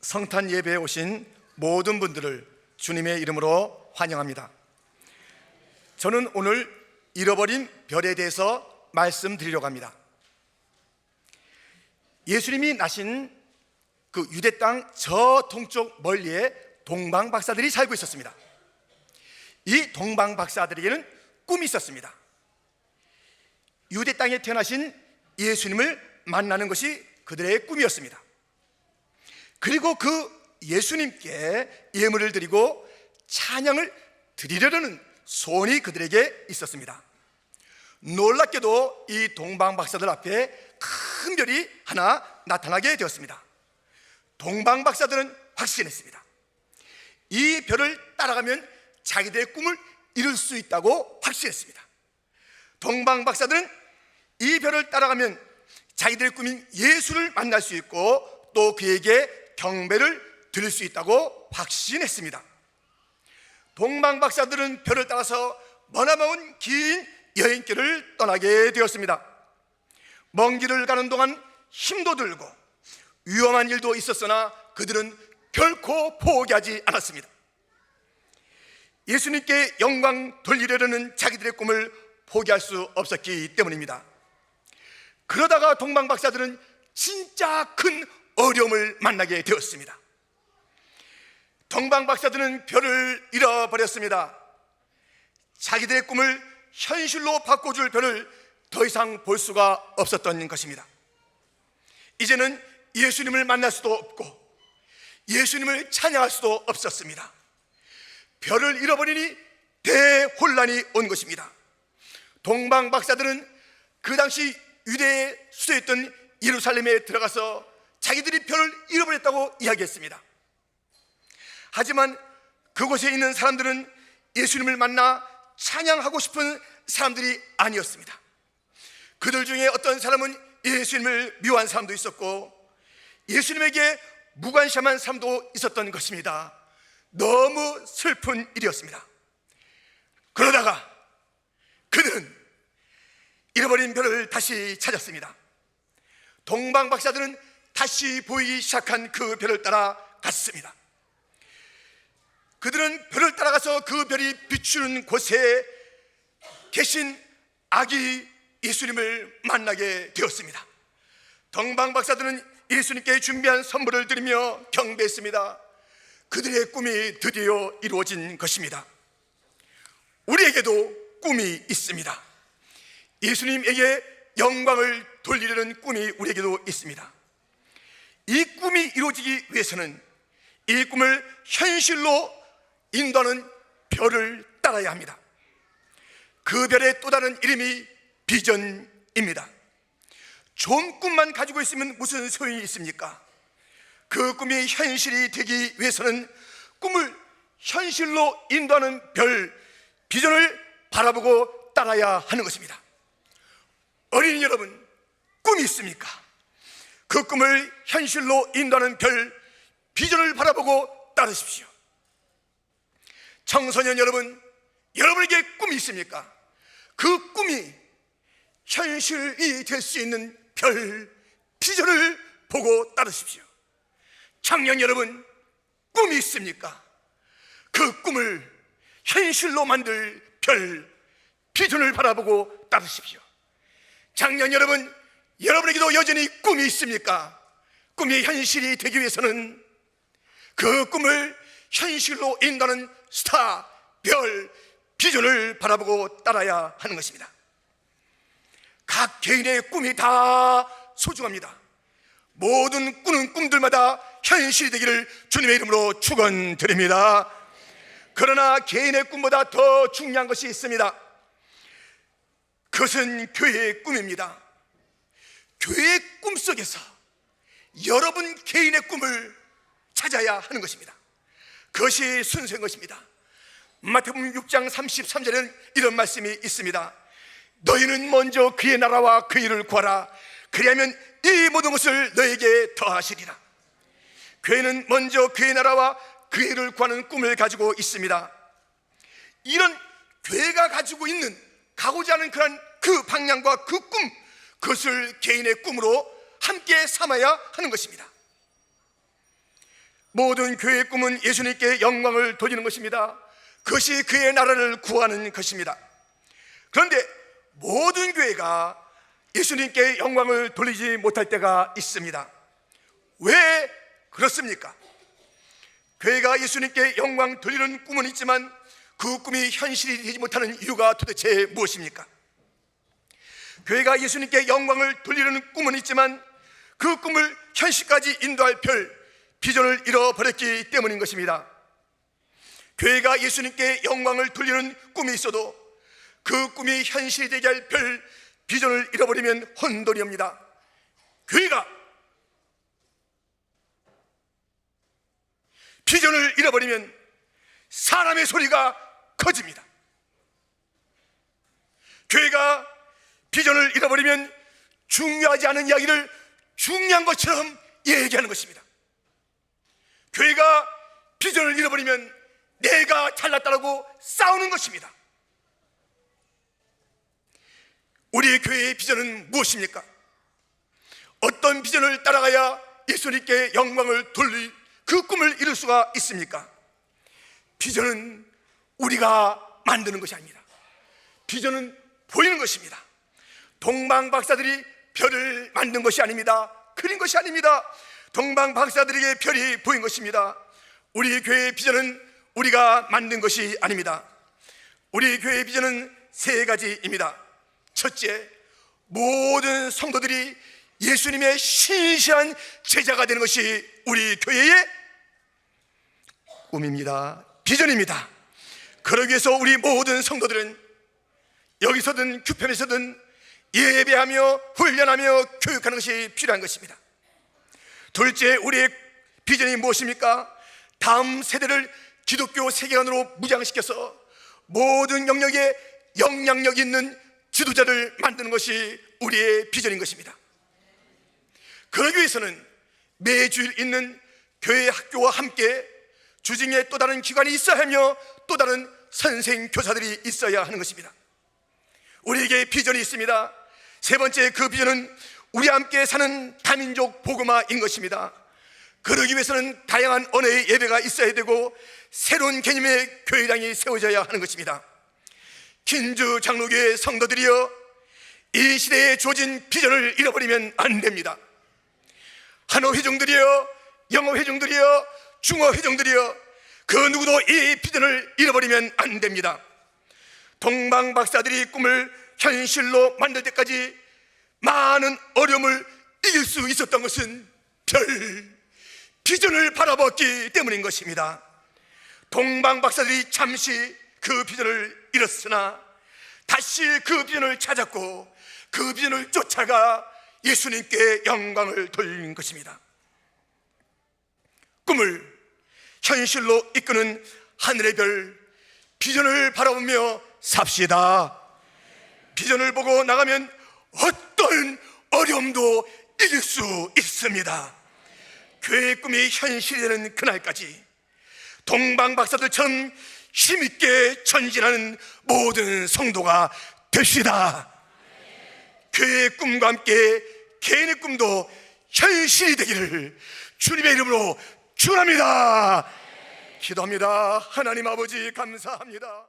성탄 예배에 오신 모든 분들을 주님의 이름으로 환영합니다. 저는 오늘 잃어버린 별에 대해서 말씀드리려고 합니다. 예수님이 나신 그 유대 땅 저 동쪽 멀리에 동방 박사들이 살고 있었습니다. 이 동방 박사들에게는 꿈이 있었습니다. 유대 땅에 태어나신 예수님을 만나는 것이 그들의 꿈이었습니다. 그리고 그 예수님께 예물을 드리고 찬양을 드리려는 소원이 그들에게 있었습니다. 놀랍게도 이 동방 박사들 앞에 큰 별이 하나 나타나게 되었습니다. 동방 박사들은 확신했습니다. 이 별을 따라가면 자기들의 꿈을 이룰 수 있다고 확신했습니다. 동방 박사들은 이 별을 따라가면 자기들의 꿈인 예수를 만날 수 있고 또 그에게 경배를 드릴 수 있다고 확신했습니다. 동방 박사들은 별을 따라서 머나먼 긴 여행길을 떠나게 되었습니다. 먼 길을 가는 동안 힘도 들고 위험한 일도 있었으나 그들은 결코 포기하지 않았습니다. 예수님께 영광 돌리려는 자기들의 꿈을 포기할 수 없었기 때문입니다. 그러다가 동방 박사들은 진짜 큰 어려움을 만나게 되었습니다. 동방 박사들은 별을 잃어버렸습니다. 자기들의 꿈을 현실로 바꿔줄 별을 더 이상 볼 수가 없었던 것입니다. 이제는 예수님을 만날 수도 없고 예수님을 찬양할 수도 없었습니다. 별을 잃어버리니 대혼란이 온 것입니다. 동방 박사들은 그 당시 유대의 수도였던 예루살렘에 들어가서 자기들이 별을 잃어버렸다고 이야기했습니다. 하지만 그곳에 있는 사람들은 예수님을 만나 찬양하고 싶은 사람들이 아니었습니다. 그들 중에 어떤 사람은 예수님을 미워한 사람도 있었고 예수님에게 무관심한 사람도 있었던 것입니다. 너무 슬픈 일이었습니다. 그러다가 그들은 잃어버린 별을 다시 찾았습니다. 동방 박사들은 다시 보이기 시작한 그 별을 따라 갔습니다. 그들은 별을 따라가서 그 별이 비추는 곳에 계신 아기 예수님을 만나게 되었습니다. 동방 박사들은 예수님께 준비한 선물을 드리며 경배했습니다. 그들의 꿈이 드디어 이루어진 것입니다. 우리에게도 꿈이 있습니다. 예수님에게 영광을 돌리려는 꿈이 우리에게도 있습니다. 이 꿈이 이루어지기 위해서는 이 꿈을 현실로 인도하는 별을 따라야 합니다. 그 별의 또 다른 이름이 비전입니다. 좋은 꿈만 가지고 있으면 무슨 소용이 있습니까? 그 꿈이 현실이 되기 위해서는 꿈을 현실로 인도하는 별, 비전을 바라보고 따라야 하는 것입니다. 어린이 여러분, 꿈이 있습니까? 그 꿈을 현실로 인도하는 별, 비전을 바라보고 따르십시오. 청소년 여러분, 여러분에게 꿈이 있습니까? 그 꿈이 현실이 될 수 있는 별, 비전을 보고 따르십시오. 청년 여러분, 꿈이 있습니까? 그 꿈을 현실로 만들 별, 비전을 바라보고 따르십시오. 장년 여러분, 여러분에게도 여전히 꿈이 있습니까? 꿈이 현실이 되기 위해서는 그 꿈을 현실로 인도하는 스타, 별, 비전을 바라보고 따라야 하는 것입니다. 각 개인의 꿈이 다 소중합니다. 모든 꾸는 꿈들마다 현실이 되기를 주님의 이름으로 축원드립니다. 그러나 개인의 꿈보다 더 중요한 것이 있습니다. 그것은 교회의 꿈입니다. 교회의 꿈 속에서 여러분 개인의 꿈을 찾아야 하는 것입니다. 그것이 순서인 것입니다. 마태복음 6장 33절에는 이런 말씀이 있습니다. 너희는 먼저 그의 나라와 그 일을 구하라. 그리하면 이 모든 것을 너에게 더하시리라. 교회는 먼저 그의 나라와 그 일을 구하는 꿈을 가지고 있습니다. 이런 교회가 가지고 있는, 가고자 하는 그런 그 방향과 그 꿈, 그것을 개인의 꿈으로 함께 삼아야 하는 것입니다. 모든 교회의 꿈은 예수님께 영광을 돌리는 것입니다. 그것이 그의 나라를 구하는 것입니다. 그런데 모든 교회가 예수님께 영광을 돌리지 못할 때가 있습니다. 왜 그렇습니까? 교회가 예수님께 영광 돌리는 꿈은 있지만 그 꿈이 현실이 되지 못하는 이유가 도대체 무엇입니까? 교회가 예수님께 영광을 돌리는 꿈은 있지만 그 꿈을 현실까지 인도할 비전을 잃어버렸기 때문인 것입니다. 교회가 예수님께 영광을 돌리는 꿈이 있어도 그 꿈이 현실이 되게 할 비전을 잃어버리면 혼돈이옵니다. 교회가 비전을 잃어버리면 사람의 소리가 커집니다. 교회가 비전을 잃어버리면 중요하지 않은 이야기를 중요한 것처럼 얘기하는 것입니다. 교회가 비전을 잃어버리면 내가 잘났다고 싸우는 것입니다. 우리의 교회의 비전은 무엇입니까? 어떤 비전을 따라가야 예수님께 영광을 돌릴 그 꿈을 이룰 수가 있습니까? 비전은 우리가 만드는 것이 아닙니다. 비전은 보이는 것입니다. 동방 박사들이 별을 만든 것이 아닙니다. 그린 것이 아닙니다. 동방 박사들에게 별이 보인 것입니다. 우리 교회의 비전은 우리가 만든 것이 아닙니다. 우리 교회의 비전은 세 가지입니다. 첫째, 모든 성도들이 예수님의 신실한 제자가 되는 것이 우리 교회의 꿈입니다. 비전입니다. 그러기 위해서 우리 모든 성도들은 여기서든 규편에서든 예배하며 훈련하며 교육하는 것이 필요한 것입니다. 둘째, 우리의 비전이 무엇입니까? 다음 세대를 기독교 세계관으로 무장시켜서 모든 영역에 영향력 있는 지도자를 만드는 것이 우리의 비전인 것입니다. 그러기 위해서는 매주일 있는 교회 학교와 함께 주중에 또 다른 기관이 있어야 하며 또 다른 선생 교사들이 있어야 하는 것입니다. 우리에게 비전이 있습니다. 세 번째, 그 비전은 우리 함께 사는 다민족 복음화인 것입니다. 그러기 위해서는 다양한 언어의 예배가 있어야 되고 새로운 개념의 교회당이 세워져야 하는 것입니다. 긴주 장로교회 성도들이여, 이 시대에 주어진 비전을 잃어버리면 안 됩니다. 한어 회중들이여, 영어 회중들이여, 중어 회중들이여, 그 누구도 이 비전을 잃어버리면 안 됩니다. 동방 박사들이 꿈을 현실로 만들 때까지 많은 어려움을 이길 수 있었던 것은 비전을 바라봤기 때문인 것입니다. 동방 박사들이 잠시 그 비전을 잃었으나 다시 그 비전을 찾았고 그 비전을 쫓아가 예수님께 영광을 돌린 것입니다. 꿈을 현실로 이끄는 하늘의 별, 비전을 바라보며 삽시다. 비전을 보고 나가면 어떤 어려움도 이길 수 있습니다. 교회의 꿈이 현실이 되는 그날까지 동방 박사들처럼 힘있게 전진하는 모든 성도가 됩시다. 교회의 꿈과 함께 개인의 꿈도 현실이 되기를 주님의 이름으로 축원합니다. 기도합니다. 하나님 아버지, 감사합니다.